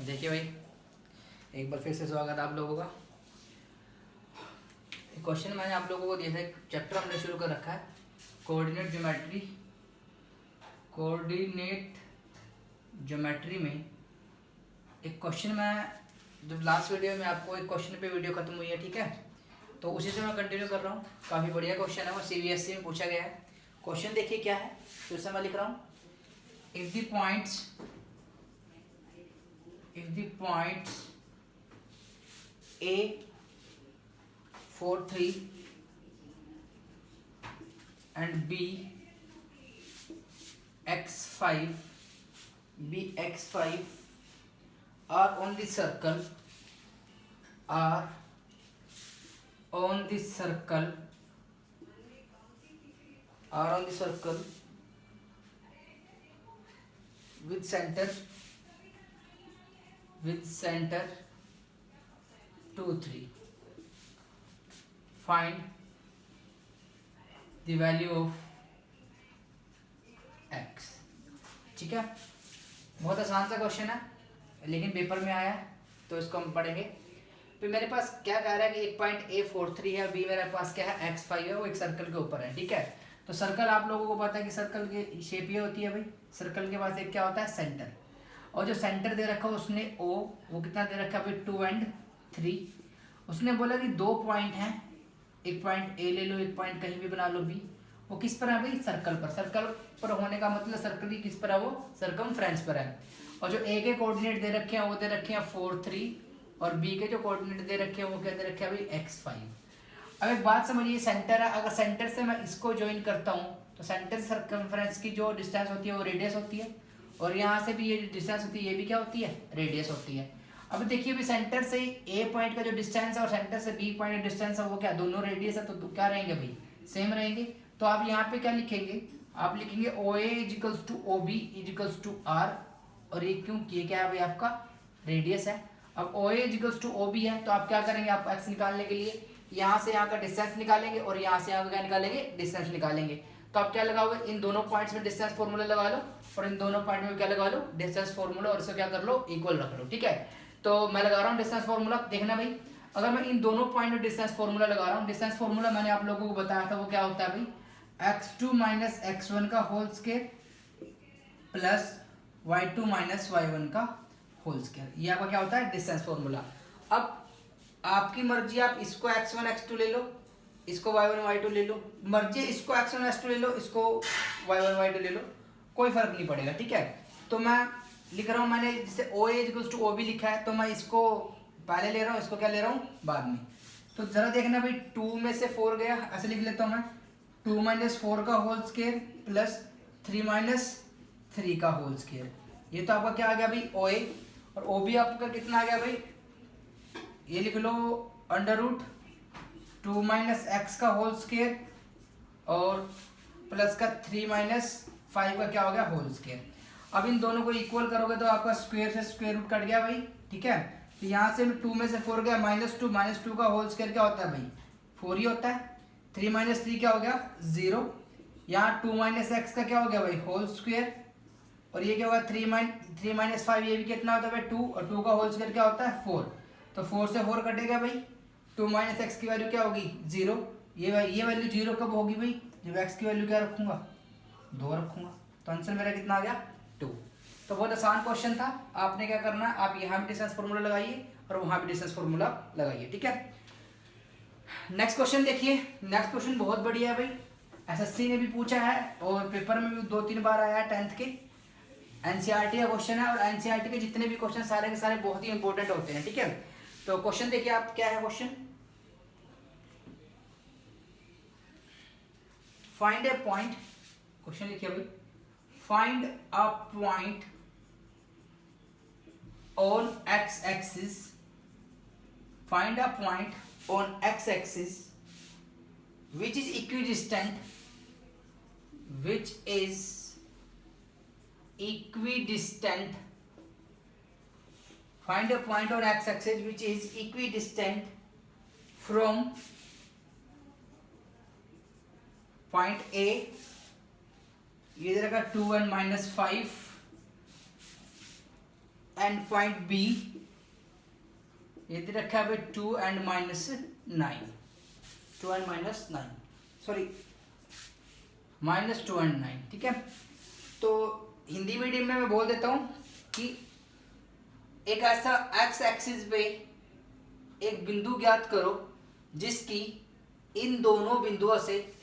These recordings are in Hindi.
देखिए भाई, एक बार फिर से स्वागत है आप लोगों का। क्वेश्चन मैंने आप लोगों को दिया था, एक चैप्टर हमने शुरू कर रखा है कोऑर्डिनेट ज्योमेट्री। कोऑर्डिनेट ज्योमेट्री में एक क्वेश्चन मैं जब लास्ट वीडियो में आपको एक क्वेश्चन पे वीडियो खत्म हुई है, ठीक है, तो उसी से मैं कंटिन्यू कर रहा हूँ। काफ़ी बढ़िया क्वेश्चन है, वो CBSE में पूछा गया है। क्वेश्चन देखिए क्या है, फिर से मैं लिख रहा हूँ। If the points A4 3 and BX5 are on the circle with center 2 3. Find the value of x। ठीक है, बहुत आसान सा क्वेश्चन है लेकिन पेपर में आया है तो इसको हम पढ़ेंगे। फिर मेरे पास क्या कह रहा है कि एक पॉइंट A4 3 है, बी मेरे पास क्या है X5 है, वो एक सर्कल के ऊपर है। ठीक है, तो सर्कल आप लोगों को पता है कि सर्कल की शेप ये होती है भाई। सर्कल के पास एक क्या होता है, सेंटर, और जो सेंटर दे रखा है उसने O, वो कितना दे रखा है भाई, 2 और 3। उसने बोला कि 2 पॉइंट हैं, एक पॉइंट A ले लो, एक पॉइंट कहीं भी बना लो B। वो किस पर है भाई, सर्कल पर। सर्कल पर होने का मतलब सर्कल की किस पर है, वो सर्कमफ्रेंस पर है। और जो A के कोऑर्डिनेट दे रखे हैं वो दे रखे हैं 4 3, और B के जो कोऑर्डिनेट दे रखे हैं वो क्या दे रखे हैं भाई, X5। अब एक बात समझिए, सेंटर है, अगर सेंटर से मैं इसको ज्वाइन करता हूँ तो सेंटर से सर्कमफ्रेंस की जो डिस्टेंस होती है वो रेडियस होती है, और यहाँ से भी ये डिस्टेंस होती है, ये भी क्या होती है, रेडियस होती है। अब देखिए भी सेंटर से A पॉइंट का जो डिस्टेंस है और सेंटर से B पॉइंट का डिस्टेंस है वो क्या, दोनों रेडियस है, तो क्या रहेंगे भाई, सेम रहेंगे। तो आप यहाँ पे क्या लिखेंगे, आप लिखेंगे OA equals to OB equals to R, और ये क्यों, ये क्या है भाई, आपका रेडियस है। अब OA इजिकल्स टू OB है तो आप क्या करेंगे, आप x निकालने के लिए यहाँ से यहाँ का डिस्टेंस निकालेंगे और यहाँ से यहाँ का क्या निकालेंगे, डिस्टेंस निकालेंगे। तो आप क्या लगाओगे, इन दोनों पॉइंट्स में डिस्टेंस फॉर्मूला लगा लो, और इन दोनों पॉइंट में क्या लगा लो, डिस्टेंस फॉर्मूला, और इसे क्या कर लो, इक्वल रख लो। ठीक है, तो मैं लगा रहा हूँ डिस्टेंस फॉर्मूला। देखना भाई, अगर मैं इन दोनों पॉइंट में डिस्टेंस फॉर्मूला लगा रहा हूँ, डिस्टेंस फॉर्मूला मैंने आप लोगों को बताया था वो क्या होता है भाई, x2 माइनस x1 का whole square plus y2 minus y1 का होल स्क्वायर। ये आपका क्या होता है, डिस्टेंस फॉर्मूला। अब आपकी मर्जी, आप इसको x1 x2 ले लो, इसको y1 y2 ले लो, मर्जी इसको x1 x2 ले लो, इसको y1 y2 ले लो, कोई फर्क नहीं पड़ेगा। ठीक है, तो मैं लिख रहा हूँ, मैंने जैसे OA इक्वल्स टू OB लिखा है तो मैं इसको पहले ले रहा हूँ, इसको क्या ले रहा हूँ, बाद में। तो जरा देखना भाई, 2 में से 4 गया, ऐसे लिख लेता हूँ मैं, 2 माइनस 4 का होल स्क्वायर प्लस 3 माइनस 3 का होल स्क्वायर। ये तो आपका क्या आ गया भाई, OA, और OB आपका कितना आ गया भाई, ये लिख लो अंडर रूट 2 माइनस एक्स का होल स्क्वायर और प्लस का 3 माइनस 5 का क्या हो गया, होल स्क्वायर। अब इन दोनों को इक्वल करोगे तो आपका स्क्वायर से स्क्वायर रूट कट गया भाई। ठीक है, तो यहाँ से 2 में से 4 गया, -2 का होल स्क्वायर क्या होता है भाई, 4 ही होता है। 3 माइनस 3 क्या हो गया, 0। यहाँ 2 माइनस एक्स का क्या हो गया भाई, होल स्क्वायर, और ये क्या होगा 3 माइनस 5, ये भी कितना होता है भाई, 2, और 2 का होल स्क्वायर क्या होता है, 4। तो 4 से 4 कटेगा भाई, 2 माइनस एक्स की वैल्यू क्या होगी, 0। ये वैल्यू 0 कब होगी भाई, जब एक्स की वैल्यू क्या रखूंगा, 2 रखूंगा। तो आंसर मेरा कितना आ गया, 2। तो बहुत आसान क्वेश्चन था। आपने क्या करना है, आप यहाँ भी डिस्टेंस फॉर्मूला लगाइए और वहाँ भी डिस्टेंस फॉर्मूला लगाइए। ठीक है, नेक्स्ट क्वेश्चन देखिए। नेक्स्ट क्वेश्चन बहुत बढ़िया है भाई, SSC ने भी पूछा है और पेपर में भी 2-3 बार आया है, 10th के NCERT का क्वेश्चन है, और NCERT के जितने भी क्वेश्चन सारे के सारे बहुत ही इंपॉर्टेंट होते हैं। ठीक है, तो क्वेश्चन देखिए आप, क्या है क्वेश्चन, फाइंड ए पॉइंट, क्वेश्चन लिखिए भाई, find a point on x axis, find a point on x axis which is equidistant find a point on x axis which is equidistant from point A, ये दे रखा 2 and -5, एंड पॉइंट बी ये दे रखा है भाई 2 and -9, 2 and -9, सॉरी -2 and 9, ठीक है। तो हिंदी मीडियम में मैं बोल देता हूँ कि एक ऐसा एक्स एक्सिस पे एक बिंदु ज्ञात करो जिसकी इन दोनों बिंदुओं से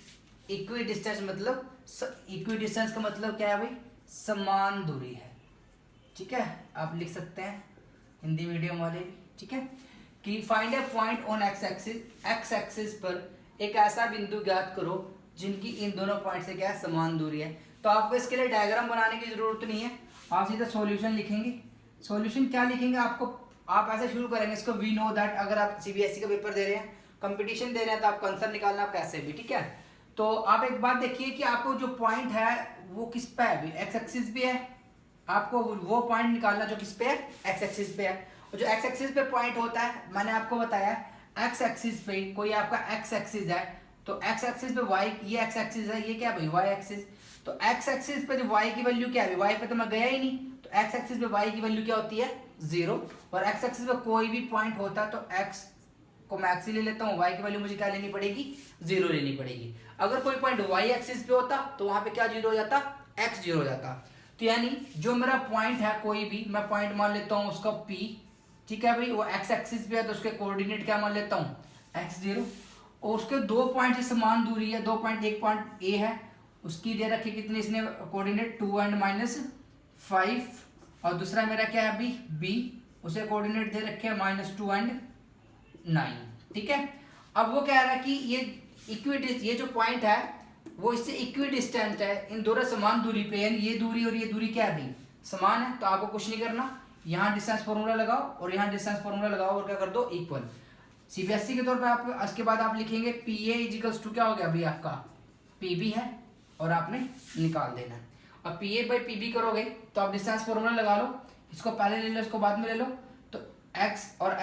इक्वी डिस्टेंस, मतलब इक्वी डिस्टेंस का मतलब क्या है भाई, समान दूरी है, ठीक है। आप लिख सकते हैं हिंदी मीडियम वाले भी, ठीक है, कि find A point on x axis पर एक ऐसा बिंदु ज्ञात करो जिनकी इन दोनों पॉइंट से क्या है, समान दूरी है। तो आपको इसके लिए डायग्राम बनाने की जरूरत नहीं है, आप सीधा सॉल्यूशन लिखेंगे। सॉल्यूशन क्या लिखेंगे, आपको आप ऐसे शुरू करेंगे इसको, वी नो दैट, अगर आप सीबीएसई का पेपर दे रहे हैं, कंपटीशन दे रहे हैं, तो आपको आंसर निकालना आप कैसे भी, ठीक है। तो आप एक बात देखिए कि आपको जो पॉइंट है वो किस पे है, एक्स एक्सिस पे है, आपको वो पॉइंट निकालना जो किस पे है, एक्स एक्सिस पे है। और जो एक्स एक्सिस पे पॉइंट होता है, मैंने आपको बताया एक्स एक्सिस पे कोई आपका एक्स एक्सिस है, तो एक्स एक्सिस पे वाई, ये एक्स एक्सिस है, ये क्या भाई वाई एक्सिस, तो एक्स एक्सिस पे जो वाई की वैल्यू क्या है, वाई पे तो मैं गया ही नहीं, तो एक्स एक्सिस पे वाई की वैल्यू क्या होती है, 0। और एक्स एक्सिस पे कोई भी पॉइंट होता है तो एक्स को मैं एक्स ही ले लेता हूँ, वाई की वैल्यू मुझे क्या लेनी पड़ेगी, 0 लेनी पड़ेगी। अगर कोई पॉइंट वाई एक्सिस पे होता तो वहां पे क्या 0 हो जाता, एक्स 0 हो जाता। तो यानी जो मेरा पॉइंट है कोई भी, मैं पॉइंट मान लेता हूँ उसका P, ठीक है भाई, वो एक्स एक्सिस पे है तो उसके कोऑर्डिनेट क्या मान लेता हूँ, x0। और उसके दो पॉइंट से समान दूरी है, दो पॉइंट, एक पॉइंट A है, उसकी दे रखी कितनी इसने कोऑर्डिनेट 2 and -5, और दूसरा मेरा क्या है अभी B, उसे कोऑर्डिनेट दे रखे हैं -2 and 9, ठीक है। अब वो कह रहा है कि ये जो पॉइंट है वो इससे इक्वी डिस्टेंट है, इन दोनों समान दूरी पे, यानी ये दूरी और ये दूरी क्या है भाई, समान है। तो आपको कुछ नहीं करना, यहाँ डिस्टेंस फॉर्मूला लगाओ और यहाँ डिस्टेंस फॉर्मूला लगाओ और क्या कर दो, इक्वल। सीबीएसई के तौर पे आप इसके बाद आप लिखेंगे PA इजिकल्स टू क्या हो गया भाई, आपका PB है और आपने निकाल देना है। और PA बाई PB करोगे तो आप डिस्टेंस फॉर्मूला लगा लो, इसको पहले ले लो, इसको बाद में ले लो, तो x और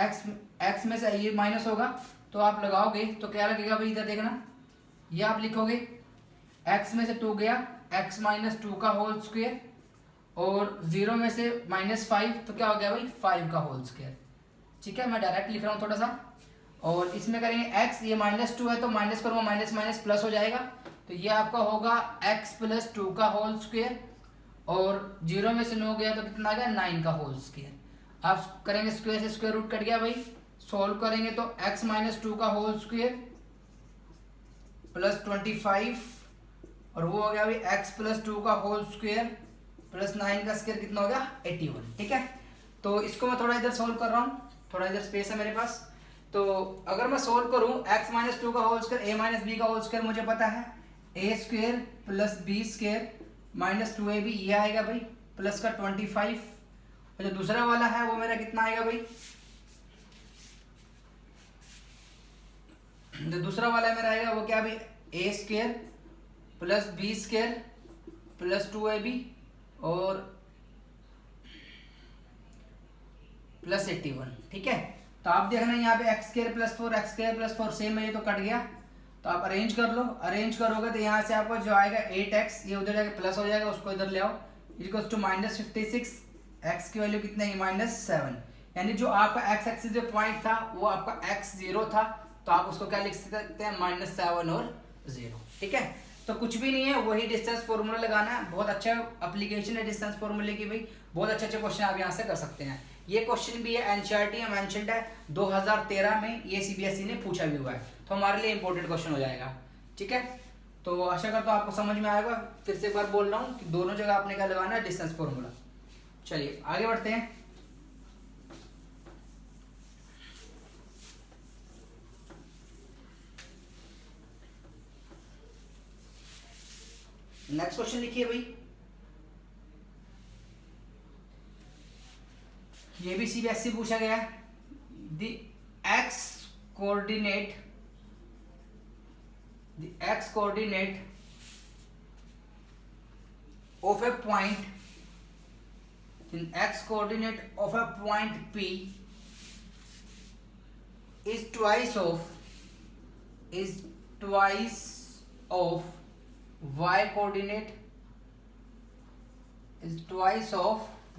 x में से ये माइनस होगा तो आप लगाओगे तो क्या लगेगा भाई, इधर देखना, ये आप लिखोगे x में से 2 गया, x -2 का होल स्क्वायर, और 0 में से -5 तो क्या हो गया भाई 5 का होल स्क्वायर, ठीक है। मैं डायरेक्ट लिख रहा हूँ थोड़ा सा, और इसमें करेंगे x, ये -2 है तो माइनस करूँगा, माइनस माइनस प्लस हो जाएगा, तो ये आपका होगा x + 2 का होल स्क्वायर, और 0 में से 9 गया तो कितना आ गया 9 का होल स्क्वायर। आप करेंगे स्क्वायर से स्क्वायर रूट कट गया भाई, सॉल्व करेंगे तो x -2 का होल स्क्वायर +25, और वो हो गया भाई x + 2 का होल स्क्वायर +9 का स्क्वायर, कितना हो गया 81, ठीक है। तो इसको मैं थोड़ा इधर सॉल्व कर रहा हूँ, थोड़ा इधर स्पेस है मेरे पास। तो अगर मैं सॉल्व करूँ x -2 का होल स्क्वायर, a - b का होल स्क्वायर मुझे पता है, a² + b² -2ab, ये आएगा भाई, प्लस का 25, और जो दूसरा वाला है वो मेरा कितना आएगा भाई, जो दूसरा वाला मेरा आएगा वो क्या भाई, a² + b² + 2ab और +81, ठीक है। तो आप देखना यहाँ पे x² + 4 x² + 4 सेम है, ये तो कट गया, तो आप अरेंज कर लो, अरेंज करोगे तो यहाँ से आपको जो आएगा 8x, ये उधर जाके प्लस हो जाएगा, उसको इधर ले आओ, इक्वल्स टू -56, x की वैल्यू कितनी है -7, यानी जो आपका x एक्सिस जो पॉइंट था वो आपका x0 था, तो आप उसको क्या लिख सकते हैं -7 और 0, ठीक है। तो कुछ भी नहीं है, वही डिस्टेंस फॉर्मूला लगाना है, बहुत अच्छा एप्लीकेशन है डिस्टेंस फॉर्मूले की भाई, बहुत अच्छे अच्छे क्वेश्चन आप यहाँ से कर सकते हैं। ये क्वेश्चन भी है एनसीईआरटी में मेंशन्ड है, 2013 में ये सीबीएसई ने पूछा भी हुआ है, तो हमारे लिए इंपॉर्टेंट क्वेश्चन हो जाएगा, ठीक है। तो आशा करता हूँ आपको समझ में आएगा, फिर से एक बार बोल रहा हूँ कि दोनों जगह आपने क्या लगाना है, डिस्टेंस फॉर्मूला। चलिए आगे बढ़ते हैं। नेक्स्ट क्वेश्चन लिखिए भाई, ये भी सीबीएसई पूछा गया है, the x coordinate of a point P is twice of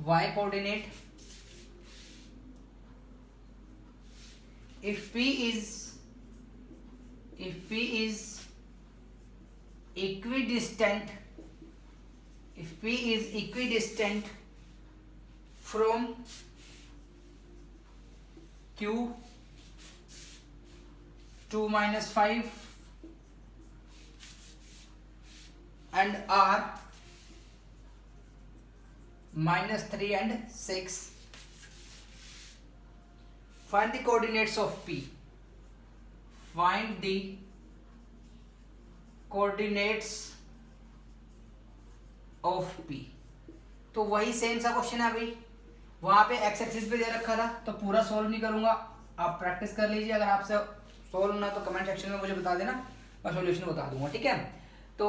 y coordinate if P is equidistant, if P is equidistant from Q 2 minus 5 and R minus 3 and 6, find the coordinates of P. Find the coordinates of P. तो वही सेम सा क्वेश्चन है भाई, वहां पे एक्स एक्सिस पे दे रखा था, तो पूरा सॉल्व नहीं करूंगा, आप प्रैक्टिस कर लीजिए। अगर आपसे सॉल्व होना तो कमेंट सेक्शन में मुझे बता देना, मैं सॉल्यूशन बता दूंगा, ठीक है। तो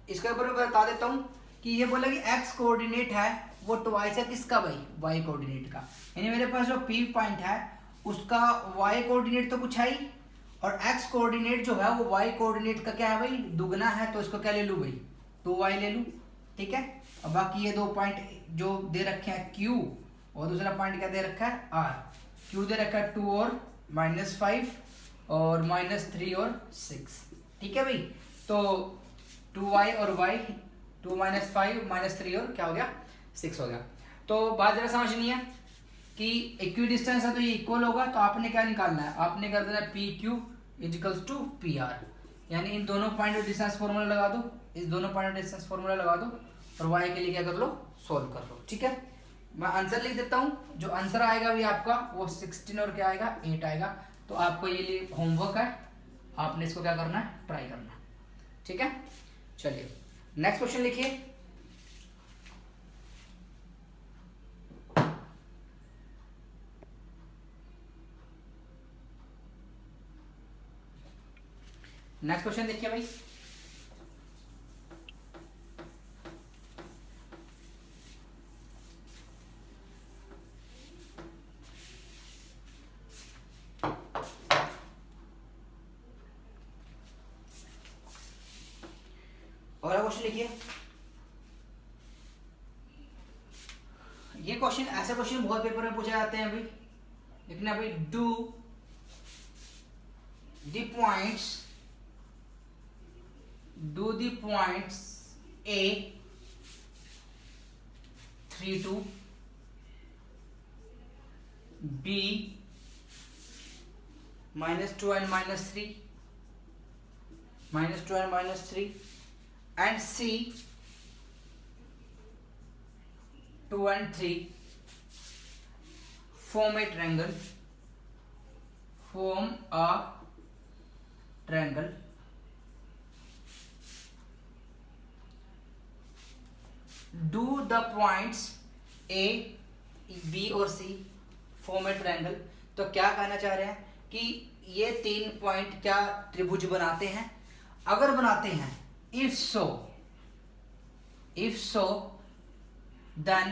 इसके ऊपर मैं बता देता हूँ कि ये बोला कि एक्स कोऑर्डिनेट है वो ट्वाइस है किसका भाई, वाई कोऑर्डिनेट का। यानी मेरे पास जो पी पॉइंट है उसका वाई कोऑर्डिनेट तो कुछ है ही, और एक्स कोऑर्डिनेट जो है वो वाई कोऑर्डिनेट का क्या है भाई, दुगना है, तो इसको क्या ले लूँ भाई, 2y ले लूँ, ठीक है। और बाकी ये दो पॉइंट जो दे रखे हैं Q, और दूसरा पॉइंट क्या दे रखा है R। Q दे रखा है 2 और -5 और -3 और 6, ठीक है भाई। तो 2y और y, 2 - 5 -3 और क्या हो गया 6 हो गया। तो बात जरा समझनी है कि इक्विडिस्टेंस है तो ये इक्वल होगा, तो आपने क्या निकालना है, आपने कर देना PQ = PR, यानी इन दोनों पॉइंट का डिस्टेंस फॉर्मूला लगा दो, इस दोनों पॉइंट का डिस्टेंस फॉर्मूला लगा दो, और y के लिए क्या कर लो, सोल्व कर लो, ठीक है। मैं आंसर लिख देता हूँ, जो आंसर आएगा भी आपका वो 16 और क्या आएगा 8 आएगा। तो आपको ये लिए होमवर्क है, आपने इसको क्या करना है, ट्राई करना, ठीक है। चलिए नेक्स्ट क्वेश्चन लिखिए। नेक्स्ट क्वेश्चन देखिए भाई, और क्वेश्चन लिखिए। ये क्वेश्चन, ऐसे क्वेश्चन बहुत पेपर में पूछे जाते हैं भाई, लिखना भाई, do the points A 3 2, B -2 and -3, -2 and -3, and C 2 and 3 form a triangle, do the points A, B और C form a triangle। तो क्या कहना चाह रहे हैं कि ये 3 पॉइंट क्या त्रिभुज बनाते हैं, अगर बनाते हैं, if so then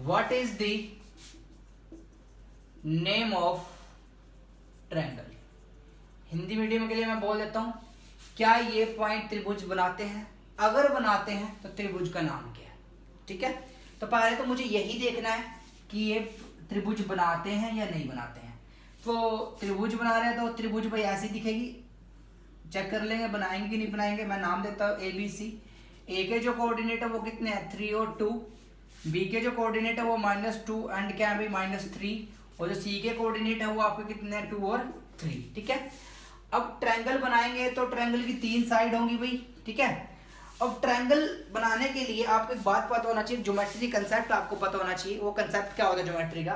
what is the name of triangle। Hindi medium के लिए मैं बोल देता हूं, क्या ये पॉइंट त्रिभुज बनाते हैं, अगर बनाते हैं तो त्रिभुज का नाम क्या है, ठीक है। तो पहले तो मुझे यही देखना है कि ये त्रिभुज बनाते हैं या नहीं बनाते हैं। तो त्रिभुज बना रहे हैं तो त्रिभुज भाई ऐसी दिखेगी, चेक कर लेंगे बनाएंगे कि नहीं बनाएंगे। मैं नाम देता हूँ ABC। ए के जो कोऑर्डिनेट है वो कितने हैं 3 और 2, बी के जो कोऑर्डिनेट है वो -2 एंड क्या है भाई -3, और जो सी के कोऑर्डिनेट है वो आपके कितने हैं 2 और 3, ठीक है। अब ट्रायंगल बनाएंगे तो ट्रायंगल की 3 साइड होंगी भाई, ठीक है। अब ट्रायंगल बनाने के लिए आपको एक बात पता होना चाहिए, ज्योमेट्री कंसेप्ट आपको पता होना चाहिए। वो कंसेप्ट क्या होता है ज्योमेट्री का,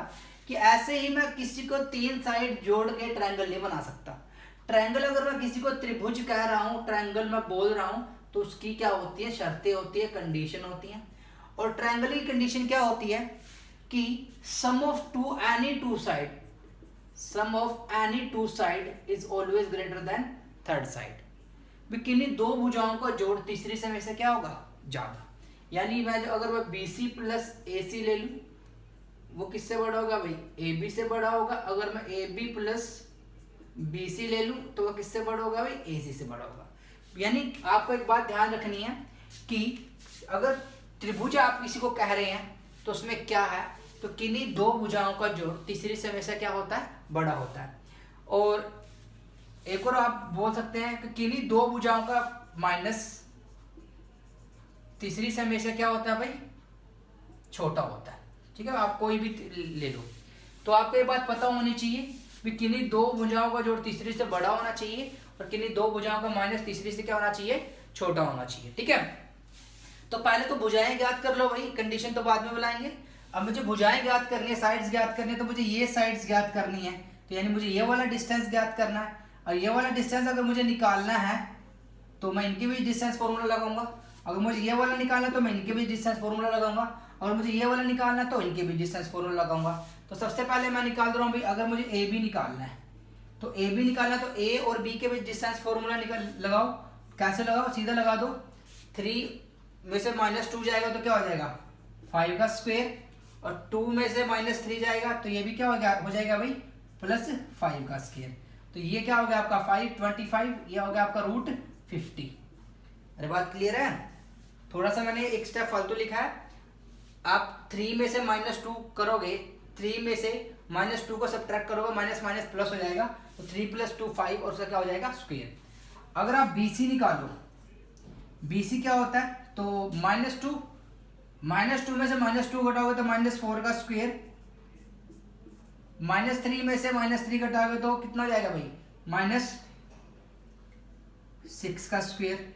कि ऐसे ही मैं किसी को 3 साइड जोड़ के ट्रायंगल नहीं बना सकता। ट्रायंगल अगर मैं किसी को त्रिभुज कह रहा हूँ, ट्रायंगल मैं बोल रहा हूँ, तो उसकी क्या होती है, शर्तें होती है, कंडीशन होती है। और ट्रायंगल की कंडीशन क्या होती है कि sum of any two side is always greater than third side. किन्हीं दो भुजाओं का जोड़ तीसरी से में से क्या होगा, ज्यादा। यानी मैं जो अगर मैं BC प्लस AC ले लूं, वो किससे बड़ा होगा भाई, AB से बड़ा होगा। अगर मैं AB प्लस BC ले लूं तो वो किससे बड़ा होगा भाई, AC से बड़ा होगा। यानी आपको एक बात ध्यान रखनी है कि अगर त्रिभुज आप किसी को कह रहे हैं तो उसमें क्या है तो किन्हीं दो भुजाओं का जोड़ तीसरी से हमेशा क्या होता है, बड़ा होता है। और एक और आप बोल सकते हैं कि किन्हीं दो भुजाओं का माइनस तीसरी से हमेशा क्या होता है भाई, छोटा होता है। ठीक है, आप कोई भी ले लो। तो आपको ये बात पता होनी चाहिए कि किन्हीं दो भुजाओं का जोड़ तीसरी से बड़ा होना चाहिए और किन्हीं दो भुजाओं का माइनस तीसरी से क्या होना चाहिए, छोटा होना चाहिए। ठीक है, तो पहले तो भुजाएं ज्ञात कर लो भाई, कंडीशन तो बाद में बुलाएंगे। अब मुझे भुजाएं ज्ञात करनी है, साइड्स ज्ञात करनी है, तो मुझे ये साइड्स ज्ञात करनी है। तो यानी मुझे ये वाला डिस्टेंस ज्ञात करना है, और ये वाला डिस्टेंस अगर मुझे निकालना है तो मैं इनके बीच डिस्टेंस फॉर्मूला लगाऊंगा। अगर मुझे ये वाला निकालना है तो मैं इनके बीच डिस्टेंस फॉर्मूला लगाऊंगा। और मुझे ये वाला निकालना है तो इनके बीच डिस्टेंस फॉर्मूला लगाऊंगा। तो सबसे पहले मैं निकाल रहा हूँ भाई, अगर मुझे ए बी निकालना है तो ए बी निकालना है तो ए और बी के बीच डिस्टेंस फॉर्मूला लगाओ। कैसे लगाओ, सीधा लगा दो। 3 में से -2 जाएगा तो क्या हो जाएगा, 5 का स्क्वायर, और 2 में से -3 जाएगा तो ये भी क्या हो जाएगा भाई, +5 का स्क्वायर। तो ये क्या हो गया आपका 5 25, ये हो गया आपका √50। अरे बात क्लियर है? थोड़ा सा मैंने एक स्टेप फालतू लिखा है। आप 3 में से -2 करोगे, 3 में से -2 को सब्ट्रैक्ट करोगे, माइनस माइनस प्लस हो जाएगा, तो 3 + 2 5 और उसका क्या हो जाएगा, स्क्वायर। अगर आप BC निकालो, BC क्या होता है, तो -2 में से -2 घटाओगे तो -4 का स्क्वायर, -3 में से -3 घटाओगे तो कितना हो जाएगा भाई, -6 का स्क्वायर।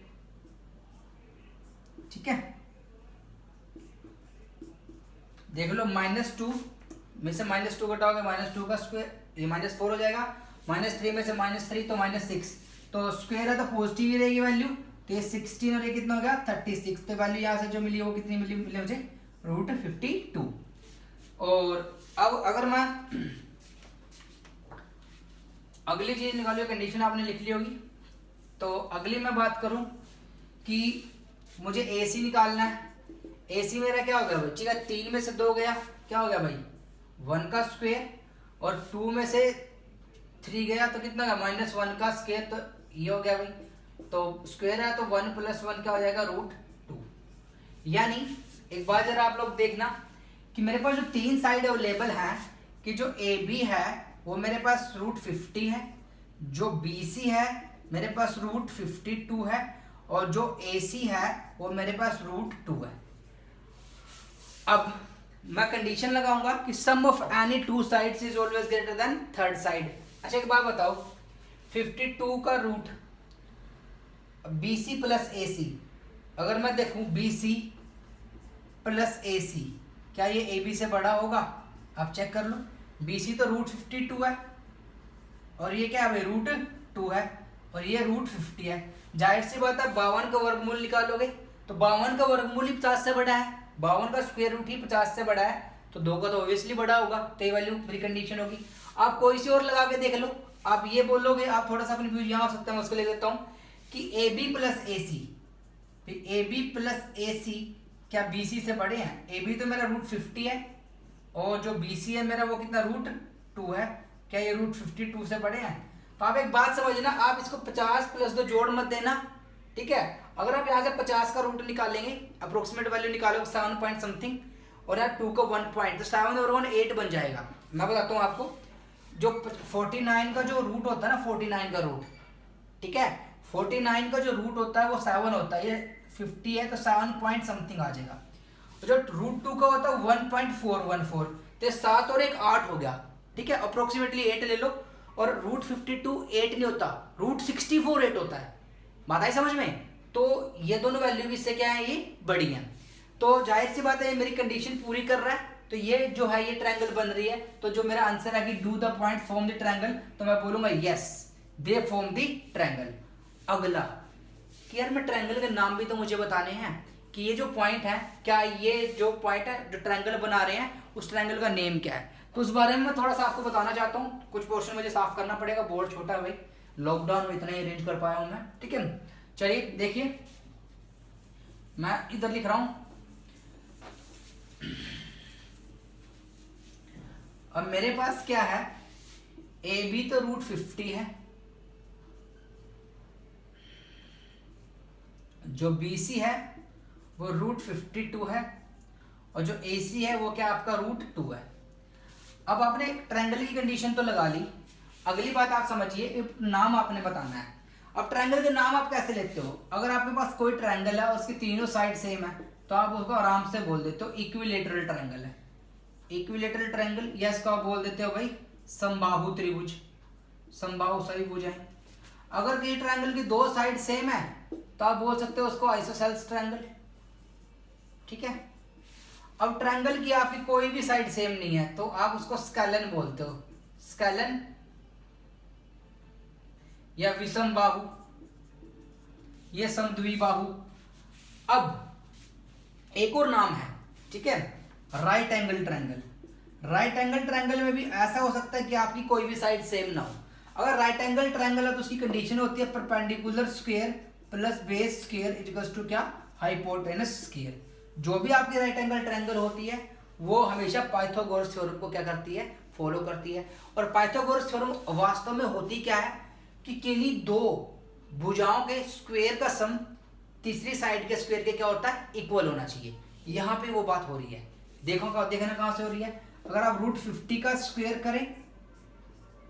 ठीक है, देख लो, -2 में से -2 घटाओगे, -2 का स्क्वायर, ये -4 हो जाएगा, -3 में से -3 तो -6, तो स्क्वायर है तो पॉजिटिव ही रहेगी वैल्यू, तो ये 16 और ये कितना हो गया 36। तो वैल्यू यहाँ से जो मिली वो कितनी मिली मुझे, √52। और अब अगर मैं अगली चीज निकालियो, कंडीशन आपने लिख ली होगी। तो अगली मैं बात करूं कि मुझे AC निकालना है। AC मेरा क्या हो गया बच्ची का, 3 में से 2 गया, क्या हो गया भाई 1 का स्क्वायर, और 2 में से 3 गया तो कितना गया -1 का स्क्वायर, तो ये हो गया भाई। तो स्क्वायर है तो 1 + 1 क्या हो जाएगा √2। यानी एक बार जरा आप लोग देखना कि मेरे पास जो 3 साइड अवेलेबल है, कि जो AB है वो मेरे पास √50 है, जो BC है मेरे पास √52 है, और जो AC है वो मेरे पास √2 है। अब मैं कंडीशन लगाऊंगा कि sum of any 2 sides is always greater than third side. अच्छा एक बात बताओ, 52 का रूट BC + AC, अगर मैं देखूं BC + AC, क्या ये AB से बड़ा होगा? आप चेक कर लो, BC तो √52 है और ये क्या है भाई √2 है, और ये √50 है। जाहिर सी बात है 52 का वर्गमूल निकालोगे तो 52 का वर्गमूल ही 50 से बड़ा है, 52 का स्क्वायर रूट ही 50 से बड़ा है, तो 2 का तो ऑब्वियसली बड़ा होगा, तो ये वैल्यू मेरी कंडीशन होगी। आप कोई सी और लगा के देख लो, आप ये बोलोगे, आप थोड़ा सा कंफ्यूज यहाँ हो सकता है, मैं उसको ले देता हूँ कि AB + AC, AB + AC क्या BC से बड़े हैं? AB तो मेरा √50 है और जो BC है मेरा वो कितना √2 है, क्या ये √52 से बड़े हैं? तो आप एक बात समझना, आप इसको 50 + 2 जोड़ मत देना, ठीक है। अगर आप यहाँ से 50 का रूट निकालेंगे, अप्रोक्सीमेट वैल्यू निकालोगे 7 पॉइंट समथिंग, और यार 2 का 1 पॉइंट, तो 7 और 1 8 बन जाएगा। मैं बताता हूँ आपको, जो 49 का जो रूट होता है ना, 49 का रूट, ठीक है, 49 का जो रूट होता है वो 7 होता है, ये 50 है तो 7 पॉइंट समथिंग आ जाएगा। जो √2 का होता है 1.414, तो 7 और 1 8 हो गया, ठीक है, अप्रोक्सीमेटली 8 ले लो। और √52 8 नहीं होता, √64 8 होता है, बात आई समझ में? तो ये दोनों वैल्यू भी इससे क्या है, ये बड़ी है। तो जाहिर सी बात है ये मेरी कंडीशन पूरी कर रहा है, तो ये जो है ये ट्रायंगल बन रही है। तो जो मेरा आंसर है कि do the point form the triangle, तो मैं बोलूंगा yes they form the triangle. अगला कि यार मैं ट्रायंगल के नाम भी तो मुझे बताने हैं, कि ये जो पॉइंट है, क्या ये जो पॉइंट है जो ट्रायंगल बना रहे हैं उस ट्रायंगल का नेम क्या है? तो उस बारे में मैं थोड़ा सा आपको बताना चाहता हूँ। कुछ पोर्शन मुझे साफ करना पड़ेगा, बोर्ड छोटा है भाई, लॉकडाउन में इतना ही अरेंज कर पाया हूँ मैं, ठीक है। चलिए देखिए, मैं इधर लिख रहा हूं, अब मेरे पास क्या है, AB तो √50 है, जो BC है वो √52 है, और जो AC है वो क्या आपका √2 है। अब आपने ट्रायंगल की कंडीशन तो लगा ली, अगली बात आप समझिए, नाम आपने बताना है। अब ट्रायंगल के नाम आप कैसे लेते हो? अगर आपके पास कोई ट्रायंगल है और उसकी तीनों साइड सेम है तो आप उसको आराम से बोल देते हो इक्विलेटरल ट्रायंगल है, इक्विलेटरल ट्रायंगल, या इसको आप बोल देते हो भाई समबाहु त्रिभुज, समबाहु त्रिभुज है। अगर किसी ट्रायंगल की दो साइड सेम है तो आप बोल सकते हो उसको आइसोसेलेस ट्रायंगल, ठीक है। अब ट्रायंगल की आपकी कोई भी साइड सेम नहीं है तो आप उसको स्केलन बोलते हो, स्केलन या विषम बाहु, ये समद्विबाहु। अब एक और नाम है, ठीक है, right angle triangle. Right angle triangle में भी ऐसा हो सकता है कि आपकी कोई भी साइड सेम ना हो। अगर राइट एंगल ट्रायंगल है तो उसकी कंडीशन होती है perpendicular square plus base square equals to क्या, हाइपोटेनस स्क्वायर। जो भी आपकी राइट एंगल ट्रायंगल होती है वो हमेशा पाइथागोरस थ्योरम को क्या करती है, फॉलो करती है। और पाइथागोरस थ्योरम वास्तव में होती क्या है कि किन्हीं दो भुजाओं के स्क्वायर का सम तीसरी साइड के स्क्वायर के क्या होता है, इक्वल होना चाहिए। यहाँ पे वो बात हो रही है, देखना कहाँ से हो रही है। अगर आप √50 का स्क्वायर करें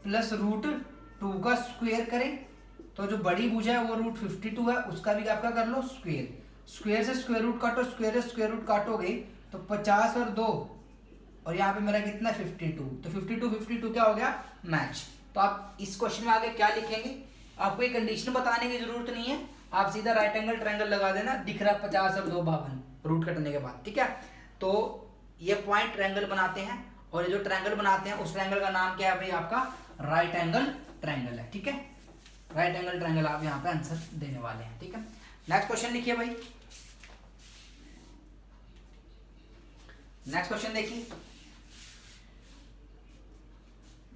प्लस √2 का स्क्वायर करें तो जो बड़ी भुजा है वो √52 है, उसका भी आपका कर लो स्क्वायर, स्क्वायर से स्क्वायर रूट काटो, स्क्वायर से स्क्वायर रूट काटोगे तो 50 और 2 और यहाँ पे मेरा कितना 52, तो 52 क्या हो गया, मैच। तो आप इस क्वेश्चन में आगे क्या लिखेंगे, आपको एक कंडीशन बताने की जरूरत नहीं है, आप सीधा राइट एंगल ट्रायंगल लगा देना, दिख रहा 50 और 2 52 रूट कटने के बाद, ठीक है। तो ये पॉइंट ट्रायंगल बनाते हैं और ये जो ट्रायंगल बनाते हैं उस ट्रायंगल का नाम क्या है भाई, आपका राइट एंगल ट्रायंगल है, ठीक है। राइट एंगल ट्रायंगल आप यहाँ पे आंसर देने वाले हैं, ठीक है। नेक्स्ट क्वेश्चन लिखिए भाई, नेक्स्ट क्वेश्चन देखिए।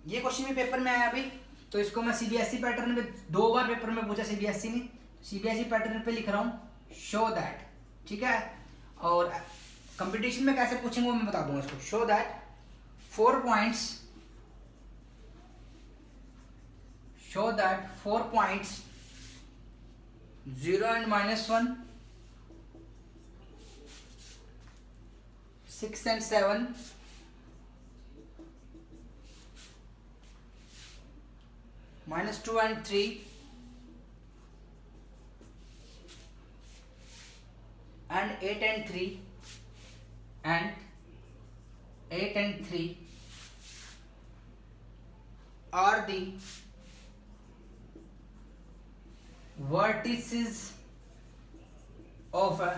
ये क्वेश्चन भी पेपर में आया अभी, तो इसको मैं सीबीएसई पैटर्न में 2 बार पेपर में पूछा सीबीएसई ने, सीबीएसई पैटर्न पे लिख रहा हूँ शो दैट, ठीक है। और कंपटीशन में कैसे पूछेंगे वो मैं बता दूंगा इसको। Show that 4 points, show that 4 points 0 and -1, 6 and 7, -2 and 3, and 8 and 3, and 8 and 3 are the vertices of a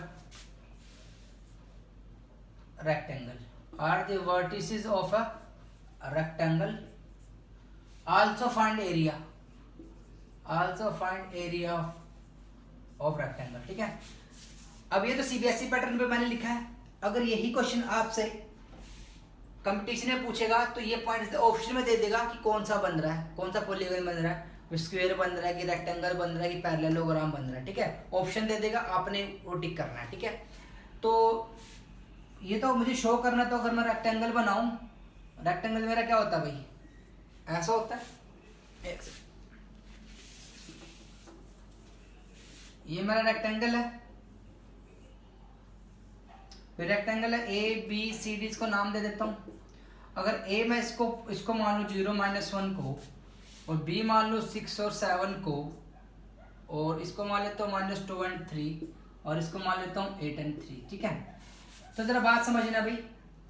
rectangle, are the vertices of a rectangle. Also find area, also find area of rectangle, ठीक है। अब ये तो सीबीएसई पैटर्न पे मैंने लिखा है, अगर यही क्वेश्चन आपसे कंपटीशन में पूछेगा तो ये पॉइंट ऑप्शन में दे देगा कि कौन सा बन रहा है, कौन सा पॉलीगन बन रहा है, स्क्वायर बन रहा है कि रेक्टेंगल बन रहा है कि पैरेललोग्राम बन रहा है, ठीक है। ऑप्शन दे देगा, आपने वो टिक करना है, ठीक है। तो ये तो मुझे शो करना, तो अगर मैं रेक्टेंगल बनाऊं, रेक्टेंगल मेरा क्या होता है भाई, ऐसा होता है, ये मेरा रेक्टेंगल है, फिर रेक्टेंगल है ए बी सी डी, इसको नाम दे देता हूँ। अगर ए मैं इसको मान लूँ 0 -1 को, और बी मान लूँ 6 और 7 को, और इसको मान लेता हूँ -2 and 3, और इसको मान लेता हूँ 8 and 3, ठीक है। तो जरा बात समझना भाई,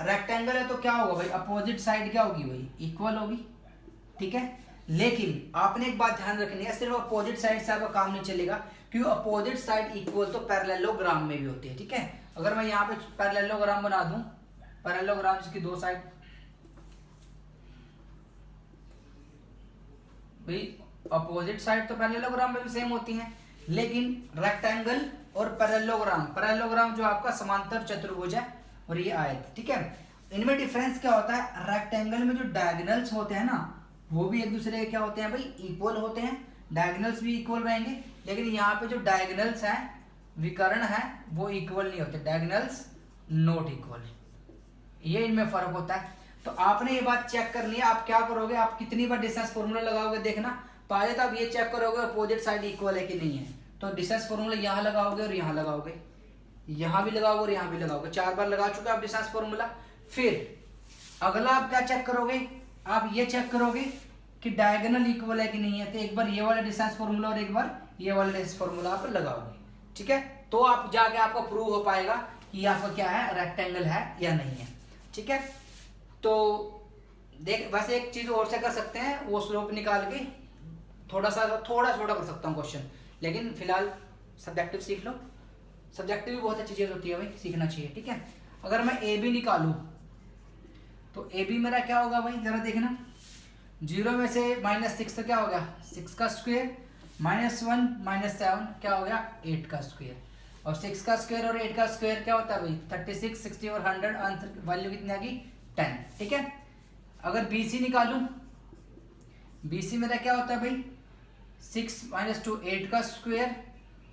रेक्टेंगल है तो क्या होगा भाई, अपोजिट साइड क्या होगी भाई, इक्वल होगी, ठीक है। लेकिन आपने एक बात ध्यान रखनी है, सिर्फ अपोजिट साइड से आपका काम नहीं चलेगा, क्योंकि अपोजिट साइड इक्वल तो पैरेललोग्राम में भी होती है, ठीक है। अगर मैं यहाँ पे पैरेललोग्राम बना दूं, पैरेललोग्राम जिसकी 2 साइड, भाई अपोजिट साइड तो पैरेललोग्राम में भी सेम होती हैं, लेकिन रेक्टेंगल और पैरेललोग्राम, पैरेललोग्राम जो आपका समांतर चतुर्भुज है और ये आयत, ठीक है, इनमें डिफरेंस क्या होता है, रेक्टेंगल में जो डायगोनल्स होते हैं ना वो भी एक दूसरे के क्या होते हैं भाई, इक्वल होते हैं, डायगोनल्स भी इक्वल रहेंगे, लेकिन यहाँ पे जो डायगोनल्स हैं, विकर्ण है, वो इक्वल नहीं होते, डायगोनल्स नॉट इक्वल, ये इनमें फर्क होता है। तो आपने ये बात चेक करनी है, आप क्या करोगे, आप कितनी बार डिस्टेंस फॉर्मूला लगाओगे देखना, पहले तो आप ये चेक करोगे अपोजिट साइड इक्वल है कि नहीं है, तो डिस्टेंस फॉर्मूला यहाँ लगाओगे और यहाँ लगाओगे, यहाँ भी लगाओगे और यहाँ भी लगाओगे, 4 बार लगा चुके आप डिस्टेंस फॉर्मूला। फिर अगला आप क्या चेक करोगे, आप ये चेक करोगे कि डायगोनल इक्वल है कि नहीं है। तो एक बार ये वाला डिस्टेंस फॉर्मूला और एक बार ये वाला डिस्टेंस फॉर्मूला आप लगाओगे, ठीक है। तो आप जाके आपको प्रूव हो पाएगा कि आपका क्या है, रेक्टेंगल है या नहीं है, ठीक है। तो देख वैसे एक चीज और से कर सकते हैं, वो स्लोप निकाल के थोड़ा छोटा कर सकता हूँ क्वेश्चन, लेकिन फिलहाल सब्जेक्टिव सीख लो। सब्जेक्टिव भी बहुत अच्छी चीज होती है भाई, सीखना चाहिए, ठीक है। अगर मैं ए बी निकालूं तो ए बी मेरा क्या होगा भाई, जरा देखना। 0 में से -6 तो क्या हो गया, 6 का स्क्वायर, -1 -7 क्या हो गया, 8 का स्क्वायर। और 6 का स्क्वायर और 8 का स्क्वायर क्या होता है भाई, 36, 60 और 100। आंसर वैल्यू कितनी आ गई, 10, ठीक है। अगर बी सी निकालूं, बी सी मेरा क्या होता है भाई, 6 - 2 8 का स्क्वायर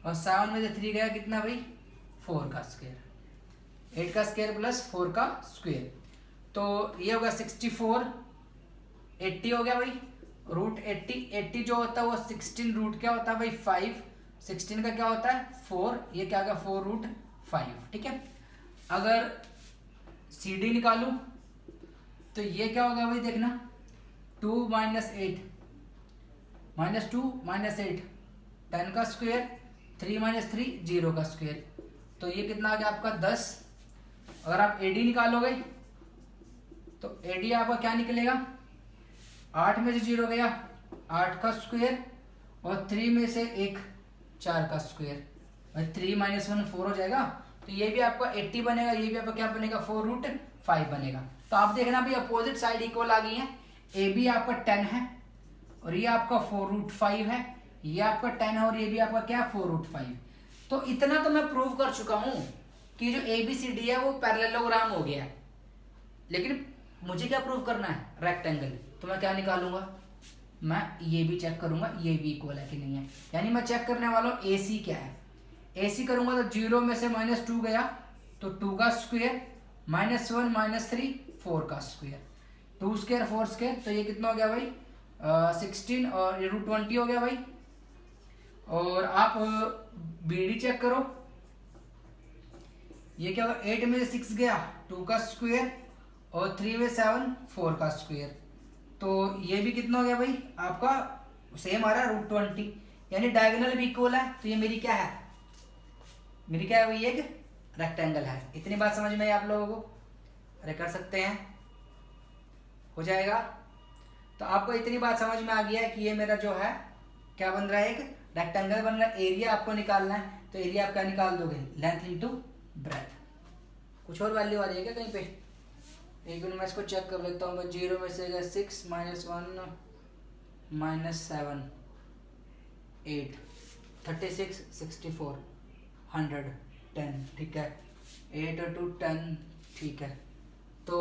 और 7 में से 3 गया कितना भाई, 4 का स्क्वायर। 8 का स्क्वायर प्लस 4 का स्क्वायर, तो ये होगा 64। 80 हो गया भाई, रूट 80 जो होता है वो 16 रूट क्या होता है भाई, 5। 16 का क्या होता है, 4, ये क्या होगा 4 रूट 5, ठीक है। अगर सी डी निकालूं तो ये क्या होगा भाई, देखना 2 - 8 -2 -8 10 का स्क्वायर, 3 - 3 0 का स्क्वायर, तो ये कितना आ गया आपका 10। अगर आप एडी निकालोगे तो एडी आपका क्या निकलेगा, 8 में से 0 गया 8 का स्क्वायर और 3 में से 1 4 का स्क्वायर, 3 - 1 4 हो जाएगा। तो ये भी आपका 80 बनेगा, ये भी आपका क्या बनेगा, 4 रूट 5 बनेगा। तो आप देखना भी अपोजिट साइड इक्वल आ गई है। ए बी आपका 10 है और ये आपका 4 रूट 5 है, ये आपका 10 है और ये भी आपका क्या, 4 रूट 5। तो इतना तो मैं प्रूव कर चुका हूं कि जो ए बी सी डी है वो पैरेललोग्राम हो गया है। लेकिन मुझे क्या प्रूव करना है, रेक्टेंगल। तो मैं क्या निकालूंगा, मैं ये भी चेक करूंगा ये भी इक्वल है कि नहीं है। यानी मैं चेक करने वाला हूँ ए सी क्या है। ए सी करूंगा तो 0 में से -2 गया तो 2 का स्क्वायर, -1 -3 4 का स्क्वायर, 2 स्क्वायर 4 स्क्वायर, तो ये कितना हो गया भाई 16 और ये रूट 20 हो गया भाई। और आप बी डी चेक करो, ये क्या होगा, 8 में से 6 गया 2 का स्क्वायर और 3 में 7 4 का स्क्वायर, तो ये भी कितना हो गया भाई आपका सेम आ रहा है रूट 20। यानी डायगोनल भी इक्वल है। तो ये मेरी क्या है, मेरी क्या है भाई, एक रेक्टेंगल है। इतनी बात समझ में आई आप लोगों को, अरे कर सकते हैं, हो जाएगा। तो आपको इतनी बात समझ में आ गया है कि ये मेरा जो है क्या बन रहा है, एक रेक्टेंगल बन रहा है। एरिया आपको निकालना है, तो एरिया आप क्या निकाल दोगे, लेंथ इंटू ब्रेथ। कुछ और वैल्यू आ रही है क्या कहीं पे, एक मिनट मैं इसको चेक कर लेता हूँ। 0 में से 6 - 1 -7 8 36 64 100 10, ठीक है। 8 और 2 10, ठीक है। तो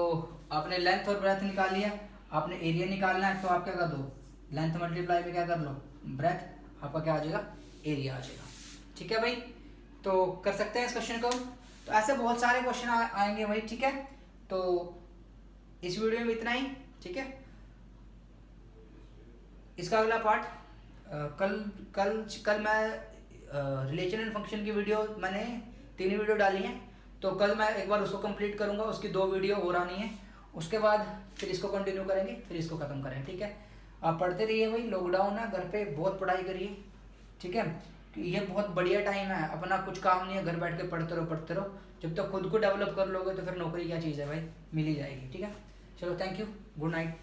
आपने लेंथ और ब्रेथ निकाल लिया, आपने एरिया निकालना है, तो आप क्या कर दो, लेंथ मल्टीप्लाई में क्या कर लो, ब्रेथ, आपका क्या आ जाएगा, एरिया आ जाएगा, ठीक है भाई। तो कर सकते हैं इस क्वेश्चन को। तो ऐसे बहुत सारे क्वेश्चन आएंगे भाई, ठीक है। तो इस वीडियो में इतना ही, ठीक है। इसका अगला पार्ट कल मैं रिलेशन एंड फंक्शन की वीडियो, मैंने 3 वीडियो डाली हैं, तो कल मैं एक बार उसको कंप्लीट करूंगा, उसकी 2 वीडियो और आनी है। उसके बाद फिर इसको कंटिन्यू करेंगे, फिर इसको खत्म करेंगे, ठीक है। आप पढ़ते रहिए भाई, लॉकडाउन है, घर पे बहुत पढ़ाई करिए, ठीक है। ये बहुत बढ़िया टाइम है, अपना कुछ काम नहीं है, घर बैठ के पढ़ते रहो। जब तक खुद को डेवलप कर लोगे तो फिर नौकरी क्या चीज़ है भाई, मिल ही जाएगी, ठीक है। चलो, थैंक यू, गुड नाइट।